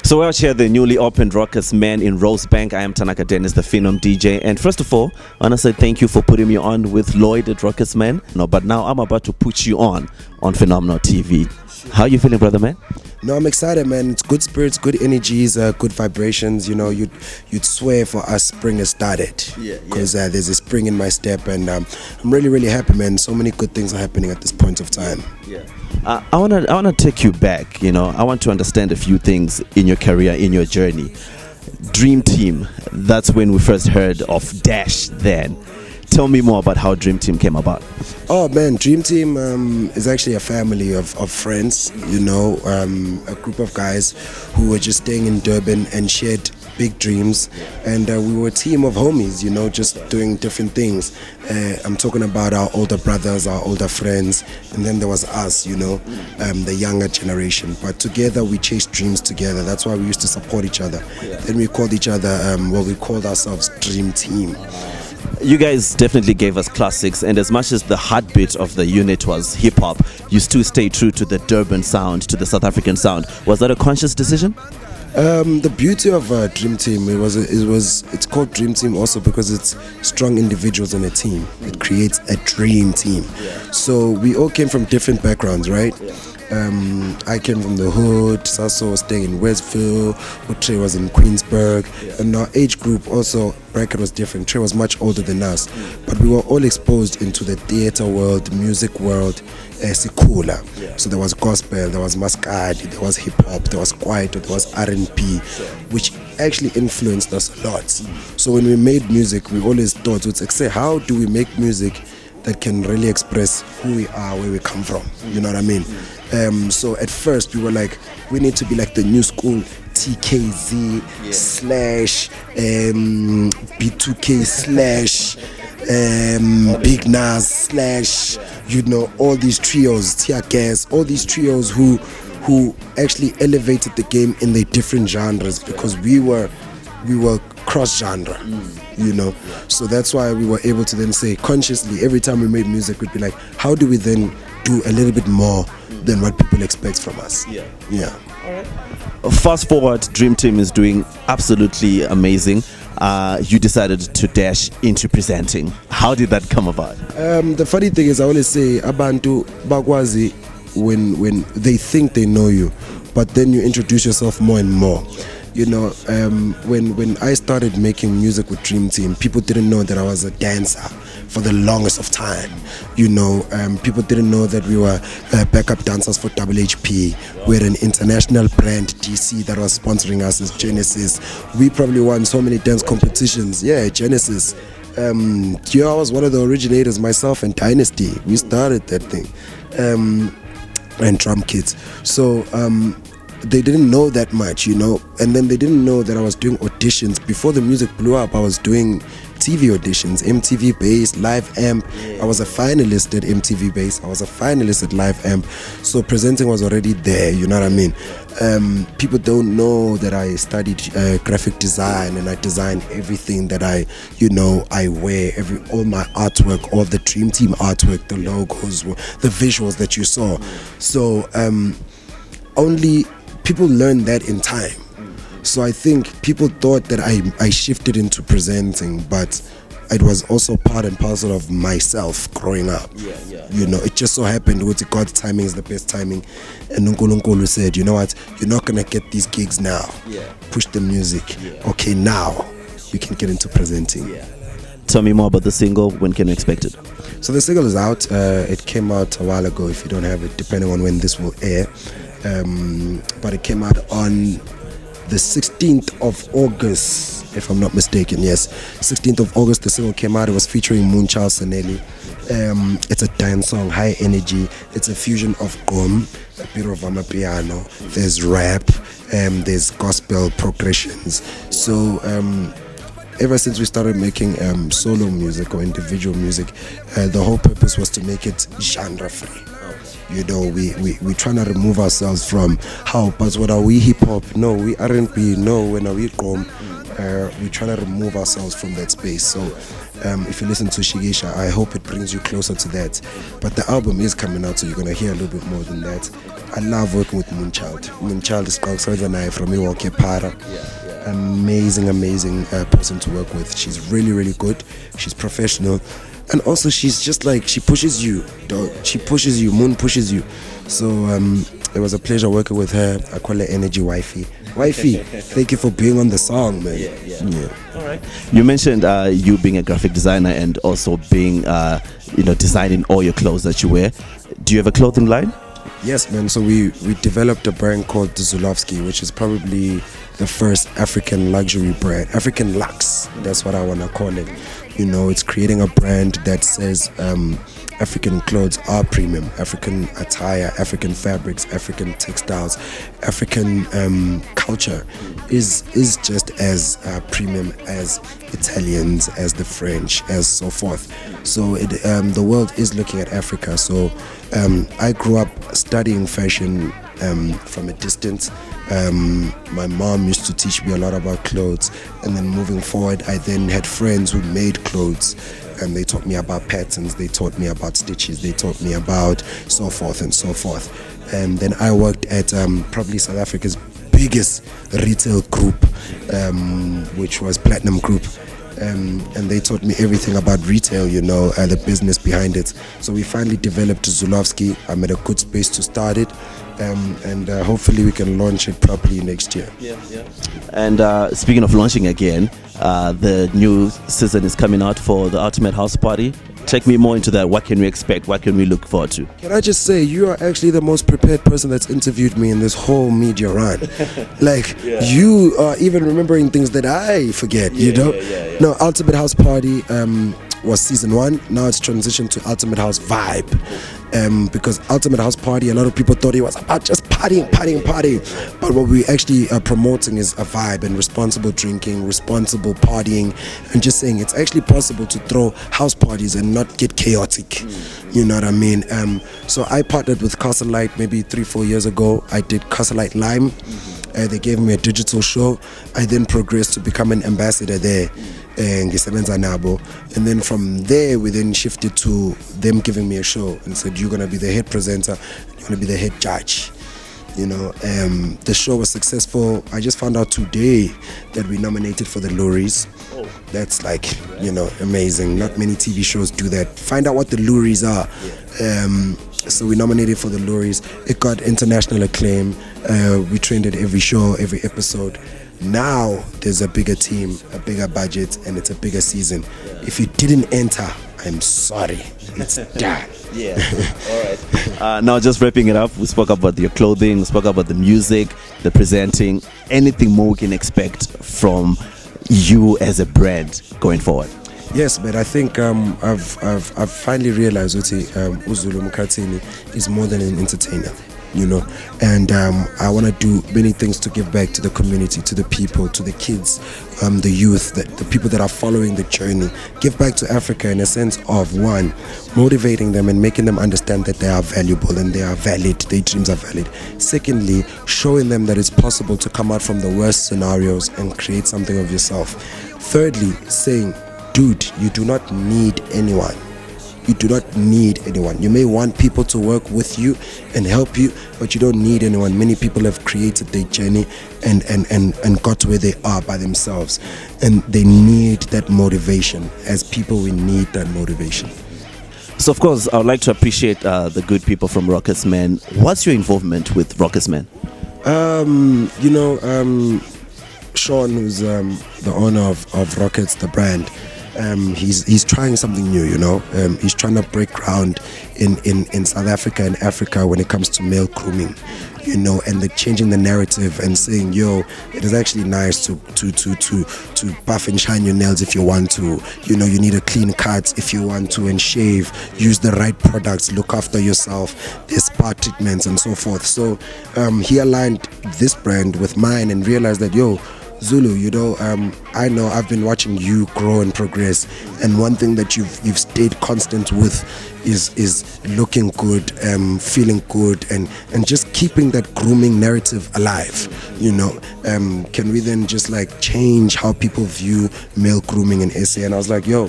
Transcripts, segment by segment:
So we're out here, the newly opened Rockers Man in Rosebank. I am Tanaka Dennis, the Phenom DJ. And first of all, I want to say thank you for putting me on with Lloyd at Rockers Man. No, but now I'm about to put you on Phenomenal TV. How are you feeling, brother man? No, I'm excited, man. It's good spirits, good energies, good vibrations. You know, you'd swear for us spring has started. Because there's a spring in my step, and I'm really, really happy, man. So many good things are happening at this point of time. I wanna take you back. You know, I want to understand a few things in your career, in your journey. Dream Team. That's when we first heard of Dash. Then, tell me more about how Dream Team came about. Oh man, Dream Team is actually a family of friends, you know, a group of guys who were just staying in Durban and shared big dreams, and we were a team of homies, you know, just doing different things. I'm talking about our older brothers, our older friends, and then there was us, you know, the younger generation. But together we chased dreams together. That's why we used to support each other. Then we called each other, we called ourselves Dream Team. You guys definitely gave us classics, and as much as the heartbeat of the unit was hip-hop, you still stayed true to the Durban sound, to the South African sound. Was that a conscious decision? The beauty of Dream Team, it's called Dream Team also because it's strong individuals in a team. It creates a dream team. So we all came from different backgrounds, right? I came from the hood, Sasso was staying in Westville, Trey was in Queensburg, and our age group also, bracket was different. Trey was much older than us, but we were all exposed into the theater world, music world, Sikula. So there was gospel, there was masquerade, there was hip-hop, there was kwaito, there was R&B, which actually influenced us a lot. So when we made music, we always thought, say, how do we make music that can really express who we are, where we come from? You know what I mean? So at first we were like, we need to be like the new school TKZ slash B2K slash Big Nas slash, you know, all these trios, Tia Gas, all these trios who actually elevated the game in their different genres, because we were cross genre, you know. So that's why we were able to then say consciously, every time we made music, we'd be like, how do we then do a little bit more than what people expect from us? Fast forward, Dream Team is doing absolutely amazing. You decided to dash into presenting. How did that come about? The funny thing is, I always say abantu bakwazi when they think they know you, but then you introduce yourself more and more. You know, when I started making music with Dream Team, people didn't know that I was a dancer for the longest of time. You know, people didn't know that we were backup dancers for HP. We're an international brand, DC, that was sponsoring us as Genesis. We probably won so many dance competitions. Yeah, Genesis. I was one of the originators, myself and Dynasty. We started that thing. And Drum Kids. So, they didn't know that much, you know, and then they didn't know that I was doing auditions. Before the music blew up, I was doing TV auditions, MTV Base, Live Amp. I was a finalist at MTV Base, I was a finalist at Live Amp. So presenting was already there, you know what I mean? People don't know that I studied graphic design, and I designed everything that I wear, all my artwork, all the Dream Team artwork, the logos, the visuals that you saw. So only people learn that in time. So I think people thought that I shifted into presenting, but it was also part and parcel of myself growing up. You know, it just so happened with God's timing is the best timing, and Nkulunkulu said, you know what, you're not gonna get these gigs now. Push the music. Okay, now we can get into presenting. Tell me more about the single. When can we expect it? So the single is out. It came out a while ago, if you don't have it, depending on when this will air. But it came out on the 16th of August, if I'm not mistaken. Yes, 16th of August the single came out. It was featuring Moonchild. It's a dance song, high energy. It's a fusion of Glom, a bit of aMapiano. There's rap, there's gospel progressions. So ever since we started making solo music or individual music, the whole purpose was to make it genre free. You know, we trying to remove ourselves from but what are we, hip hop? No, we R&B. No, when are we Glom? We trying to remove ourselves from that space. So If you listen to Shikisha, I hope it brings you closer to that. But the album is coming out, so you're gonna hear a little bit more than that. I love working with Moonchild. Moonchild is from Milwaukee Para. Amazing person to work with. She's really good. She's professional, and also she's just like, she pushes you, dog. She pushes you. Moon pushes you. So it was a pleasure working with her. I call her Energy Wifey. Thank you for being on the song, man. Yeah. All right. You mentioned you being a graphic designer and also being designing all your clothes that you wear. Do you have a clothing line? Yes, man. So we developed a brand called the Zulowski, which is probably the first African luxury brand, African Lux. That's what I want to call it. It's creating a brand that says African clothes are premium. African attire, African fabrics, African textiles, African culture is just as premium as Italians, as the French, as so forth. So the world is looking at Africa. So I grew up studying fashion from a distance. My mom used to teach me a lot about clothes, and then moving forward, I then had friends who made clothes, and they taught me about patterns, they taught me about stitches, they taught me about so forth and so forth. And then I worked at probably South Africa's biggest retail group, which was Platinum Group. And they taught me everything about retail, the business behind it. So we finally developed Zulowski. I'm at a good space to start it, and hopefully we can launch it properly next year. And speaking of launching again, the new season is coming out for the Ultimate House Party. Take me more into that. What can we expect? What can we look forward to? Can I just say, you are actually the most prepared person that's interviewed me in this whole media run. You are even remembering things that I forget, No, Ultimate House Party was season 1. Now it's transitioned to Ultimate House Vibe. Because Ultimate House Party, a lot of people thought it was about just partying. But what we actually are promoting is a vibe and responsible drinking, responsible partying, and just saying it's actually possible to throw house parties and not get chaotic. You know what I mean? So I partnered with Castle Light maybe 3-4 years ago. I did Castle Light Lime. They gave me a digital show. I then progressed to become an ambassador there. And then from there we then shifted to them giving me a show and said, you're gonna be the head presenter, you're gonna be the head judge. The show was successful. I just found out today that we nominated for the Lories. That's amazing. Not many TV shows do that. Find out what the Lories are. So we nominated for the Lories. It got international acclaim. We trained at every show, every episode. Now there's a bigger team, a bigger budget, and it's a bigger season. If you didn't enter, I'm sorry. It's done. All right. Now just wrapping it up, we spoke about your clothing, we spoke about the music, the presenting. Anything more we can expect from you as a brand going forward? Yes, but I think I've finally realized that Zulu Mkhathini is more than an entertainer. And I want to do many things to give back to the community, to the people, to the kids, the youth, the people that are following the journey. Give back to Africa in a sense of, one, motivating them and making them understand that they are valuable and they are valid, their dreams are valid. Secondly, showing them that it's possible to come out from the worst scenarios and create something of yourself. Thirdly, saying, dude, you do not need anyone. You do not need anyone. You may want people to work with you and help you, but you don't need anyone. Many people have created their journey and got to where they are by themselves. And they need that motivation. As people, we need that motivation. So, of course, I would like to appreciate the good people from Rockets Man. What's your involvement with Rockets Man? Sean, who's the owner of Rockets, the brand, he's trying something new, he's trying to break ground in South Africa and Africa when it comes to male grooming, and the changing the narrative and saying, it is actually nice to buff and shine your nails if you want to, you need a clean cut if you want to, and shave, use the right products, look after yourself, there's spa treatments and so forth. So he aligned this brand with mine and realized that Zulu, you know, I know I've been watching you grow and progress, and one thing that you've stayed constant with is looking good, feeling good, and just keeping that grooming narrative alive. You know, can we then just like change how people view male grooming in SA? And I was like, yo,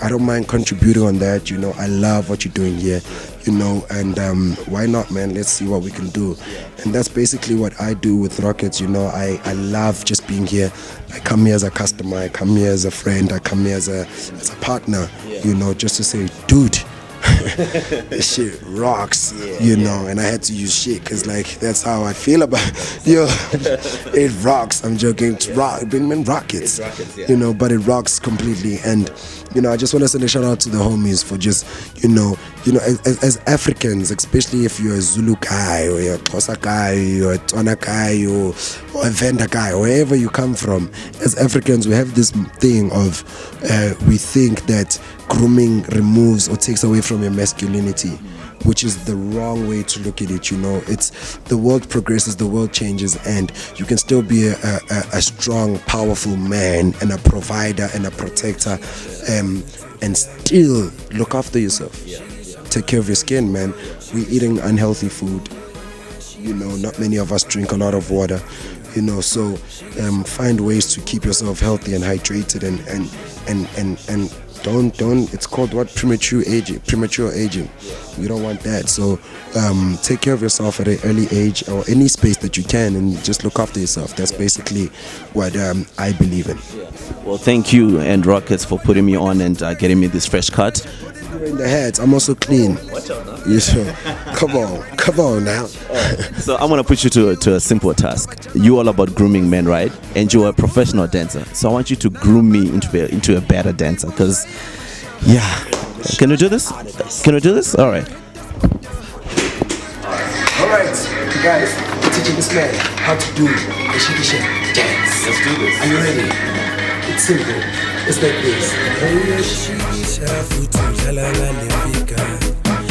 I don't mind contributing on that. You know, I love what you're doing here. You know, and why not, man? Let's see what we can do. And that's basically what I do with Rockets. You know, I love just being here. I come here as a customer, I come here as a friend, I come here as a partner, you know, just to say, dude, this shit rocks, you know. And I had to use shit because like that's how I feel about it rocks. I'm joking. It's rock. Rockets, you know, but it rocks completely. And you know, I just want to send a shout out to the homies for just you know as Africans, especially if you're a Zulu guy or you're a Xhosa guy, or a Tswana guy, or a Venda guy, wherever you come from. As Africans, we have this thing of we think that grooming removes or takes away from your masculinity, which is the wrong way to look at it. You know, it's the world progresses, the world changes, and you can still be a strong, powerful man and a provider and a protector, and still look after yourself. Take care of your skin, man. We're eating unhealthy food. You know, not many of us drink a lot of water. You know, so find ways to keep yourself healthy and hydrated, and don't it's called what, premature aging. We don't want that. So take care of yourself at an early age, or any space that you can, and just look after yourself. That's basically what I believe in. Well, thank you and Rockets for putting me on and getting me this fresh cut. In the heads, I'm also clean. You sure? Come on now. So I'm gonna put you to a simple task. You're all about grooming men, right? And you're a professional dancer. So I want you to groom me into a better dancer. Cause, yeah, can we do this? Can we do this? All right. All right, guys, I'm teaching this man how to do the Shikisha dance. Let's do this. Are you ready? It's simple. It's like this.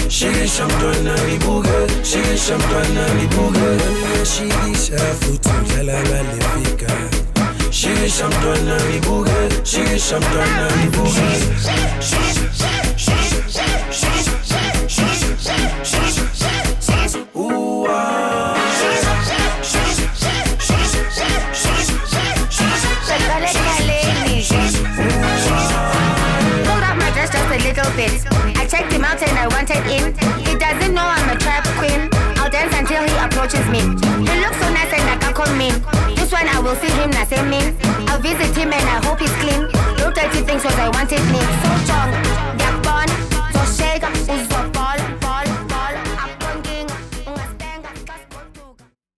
Shikisha mtwana mibuga, shikisha mtwana mibuga, shikisha futu jalala lefika. Shikisha mtwana mibuga, shikisha mtwana mibuga. I checked him out and I wanted in. He doesn't know I'm a trap queen. I'll dance until he approaches me. He looks so nice and I can't come in. This one I will see him na same me. I'll visit him and I hope he's clean. No dirty things cause I wanted me. So strong, they're born, so shake,